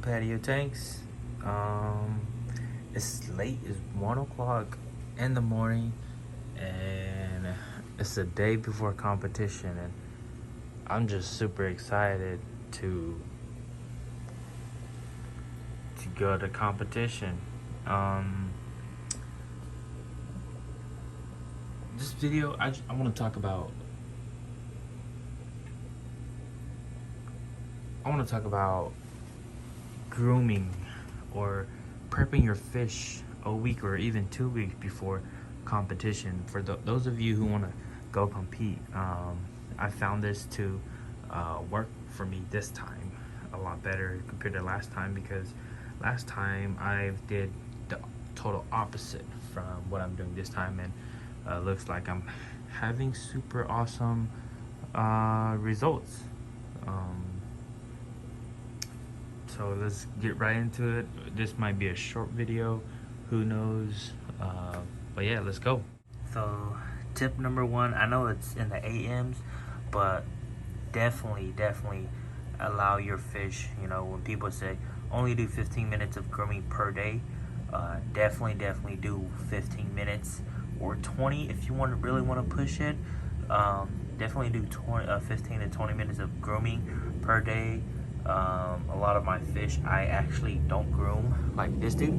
patio tanks. It's late, it's 1 o'clock in the morning, and it's the day before competition, and I'm just super excited to go to competition. This video, I want to talk about. Grooming or prepping your fish a week or even 2 weeks before competition. For those of you who want to go compete, I found this to work for me this time a lot better compared to last time, because last time I did the total opposite from what I'm doing this time, and looks like I'm having super awesome results. So let's get right into it. This might be a short video, who knows, but yeah, let's go. So tip number one, I know it's in the AMs, but definitely allow your fish, when people say only do 15 minutes of grooming per day, definitely do 15 minutes or 20 if you really want to push it. Definitely do 15 to 20 minutes of grooming per day. A lot of my fish I actually don't groom, like this dude.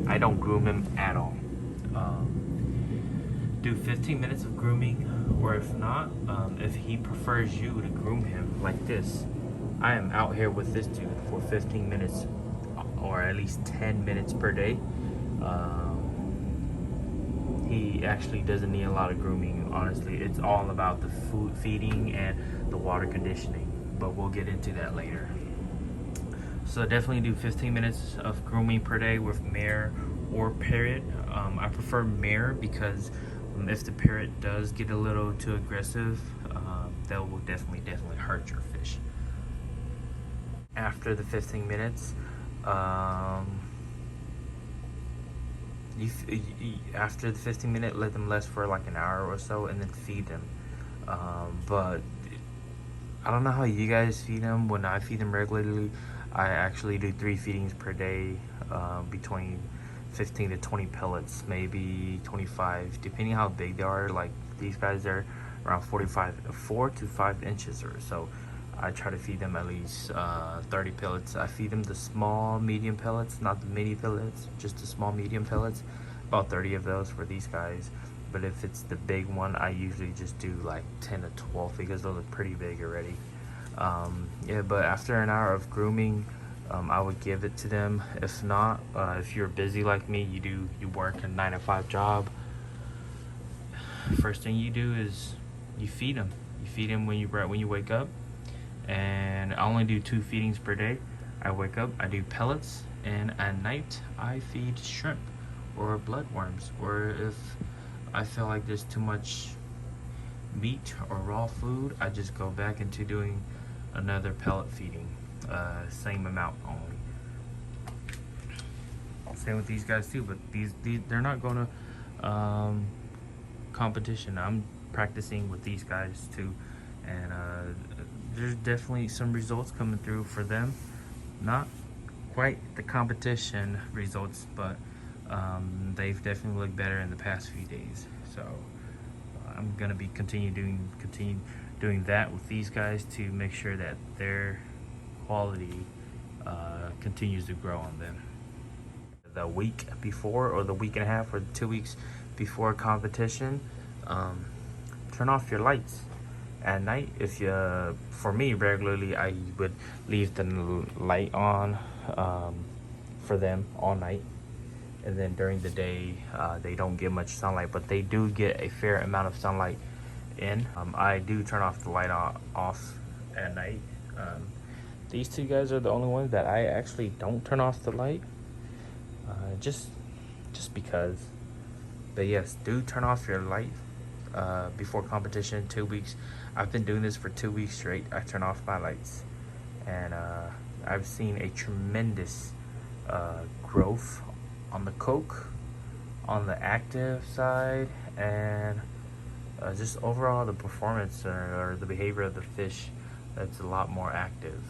I don't groom him at all. Do 15 minutes of grooming, or if not, if he prefers you to groom him like this, I am out here with this dude for 15 minutes or at least 10 minutes per day. He actually doesn't need a lot of grooming, honestly. It's all about the food feeding and the water conditioning, but we'll get into that later. So definitely do 15 minutes of grooming per day with mare or parrot. I prefer mare because if the parrot does get a little too aggressive, that will definitely hurt your fish. After the 15 minutes, after the 15 minute, let them rest for like an hour or so, and then feed them. But I don't know how you guys feed them. When I feed them regularly, I actually do 3 feedings per day, between 15 to 20 pellets, maybe 25, depending how big they are. Like these guys are around 4 to 5 inches or so. I try to feed them at least 30 pellets. I feed them the small medium pellets, not the mini pellets, just the small medium pellets, about 30 of those for these guys. But if it's the big one, I usually just do like 10 to 12 because those are pretty big already. Yeah, but after an hour of grooming, I would give it to them. If not, if you're busy like me, you work a 9 to 5 job, first thing you do is you feed them. You feed them when you wake up, and I only do 2 feedings per day. I wake up, I do pellets, and at night I feed shrimp or bloodworms, or if I feel like there's too much meat or raw food, I just go back into doing another pellet feeding, same amount only. Same with these guys too, but these they're not going to competition. I'm practicing with these guys too, and there's definitely some results coming through for them. Not quite the competition results, but they've definitely looked better in the past few days. So I'm gonna be continue doing that with these guys to make sure that their quality continues to grow on them. The week before, or the week and a half, or 2 weeks before competition, turn off your lights at night. If you, for me, regularly I would leave the light on for them all night, and then during the day they don't get much sunlight, but they do get a fair amount of sunlight in. I do turn off the light off at night. These 2 guys are the only ones that I actually don't turn off the light, just because. But yes, do turn off your light before competition. 2 weeks, I've been doing this for 2 weeks straight. I turn off my lights, and I've seen a tremendous growth on the coke, on the active side, and just overall the performance or the behavior of the fish. That's a lot more active.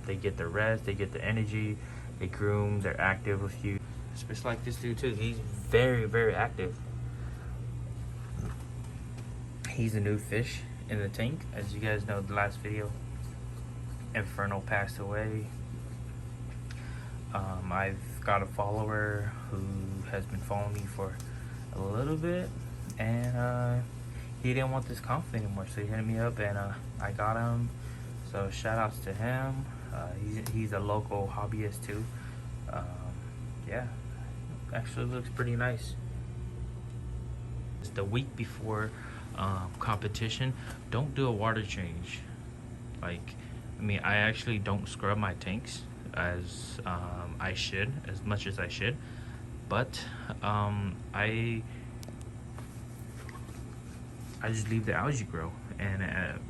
They get the rest, they get the energy, they groom, they're active with you. Especially like this dude too. He's very, very active. He's a new fish in the tank. As you guys know, the last video, Inferno passed away. I've got a follower who has been following me for a little bit, and he didn't want this conflict anymore, so he hit me up, and I got him. So shout outs to him. He's a local hobbyist too. Yeah, actually looks pretty nice. It's the week before competition. Don't do a water change. Like, I mean, I actually don't scrub my tanks as I should, as much as I should, but I just leave the algae grow. And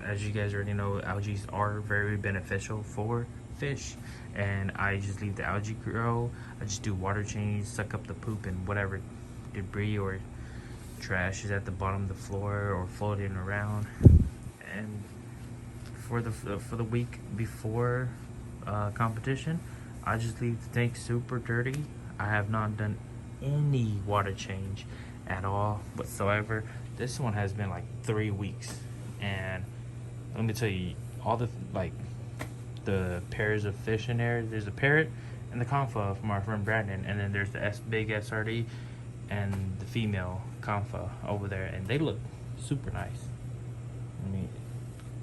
as you guys already know, algae are very beneficial for fish, and I just leave the algae grow. I just do water change, suck up the poop and whatever debris or trash is at the bottom of the floor or floating around. And for the week before competition, I just leave the tank super dirty. I have not done any water change at all whatsoever. This one has been like 3 weeks, and let me tell you, all the the pairs of fish in there. There's a parrot and the confa from our friend Brandon, and then there's the big SRD and the female confa over there, and they look super nice. I mean,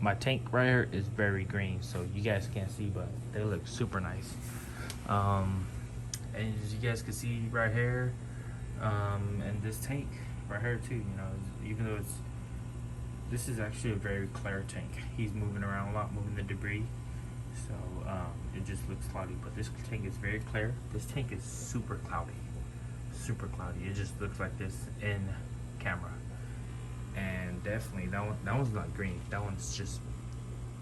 my tank right here is very green, so you guys can't see, but they look super nice. And as you guys can see right here, and this tank right here too, you know, even though this is actually a very clear tank. He's moving around a lot, moving the debris, so it just looks cloudy, but this tank is very clear. This tank is super cloudy. It just looks like this in camera. And definitely that one's not green. That one's just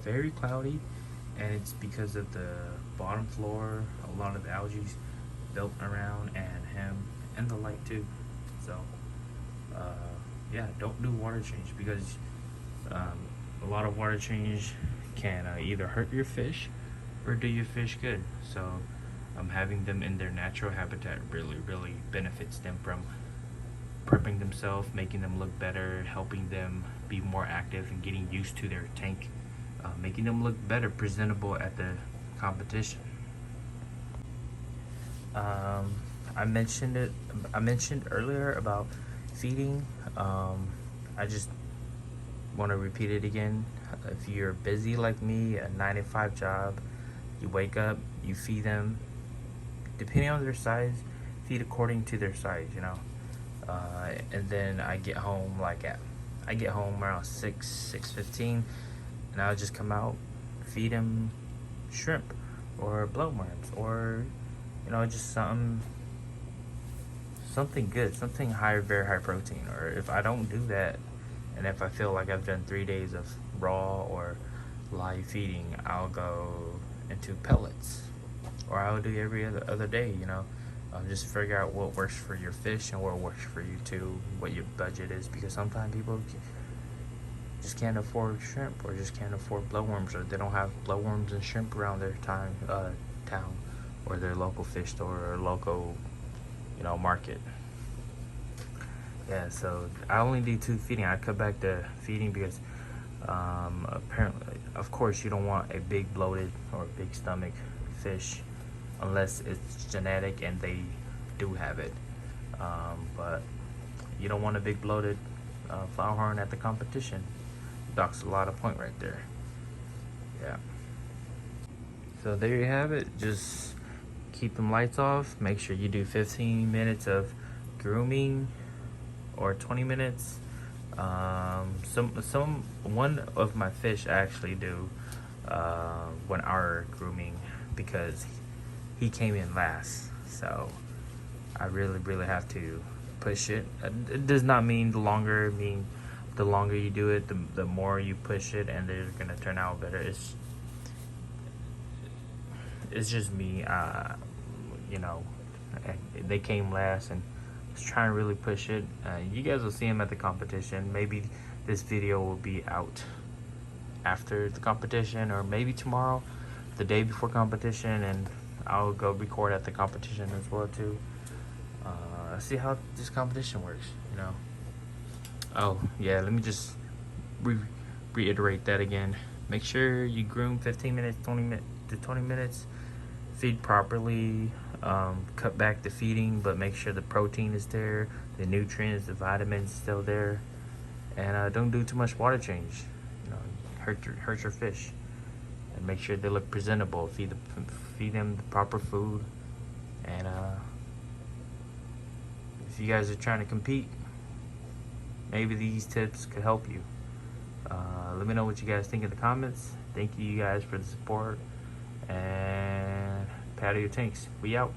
very cloudy, and it's because of the bottom floor, a lot of the algae built around, and him, and the light too. So yeah, don't do water change, because a lot of water change can either hurt your fish or do your fish good. So having them in their natural habitat really benefits them from prepping themselves, making them look better, helping them be more active and getting used to their tank, making them look better, presentable at the competition. I mentioned earlier about feeding. I just want to repeat it again. If you're busy like me, a 9-to-5 job, you wake up, you feed them, depending on their size, feed according to their size, you know. And then I get home around 6:15, and I'll just come out, feed them shrimp or blowworms, or you know, just something good, something high, very high protein. Or if I don't do that, and if I feel like I've done 3 days of raw or live feeding, I'll go into pellets, or I'll do every other day, you know. Just figure out what works for your fish and what works for you too, what your budget is, because sometimes people just can't afford shrimp, or just can't afford blowworms, or they don't have blowworms and shrimp around their town, or their local fish store or local, you know, market. Yeah, so I only do 2 feeding. I cut back the feeding because apparently, of course, you don't want a big bloated or big stomach fish unless it's genetic and they do have it, but you don't want a big bloated flowerhorn at the competition. Docks a lot of point right there. Yeah, so there you have it. Just keep them lights off. Make sure you do 15 minutes of grooming or 20 minutes. One of my fish I actually do 1 hour grooming, because he came in last, so I really have to push it. It does not mean the longer you do it, the more you push it, and they're gonna turn out better. It's just me, you know, they came last, and I was trying to really push it. You guys will see him at the competition. Maybe this video will be out after the competition, or maybe tomorrow. the day before competition, and I'll go record at the competition as well too. See how this competition works, you know. Oh yeah, let me just reiterate that again. Make sure you groom 15 minutes, 20 minutes. Feed properly. Cut back the feeding, but make sure the protein is there, the nutrients, the vitamins still there, and don't do too much water change. You know, hurt your fish. And make sure they look presentable. Feed them the proper food, and if you guys are trying to compete, maybe these tips could help you. Let me know what you guys think in the comments. Thank you guys for the support, and paddle your tanks. We out.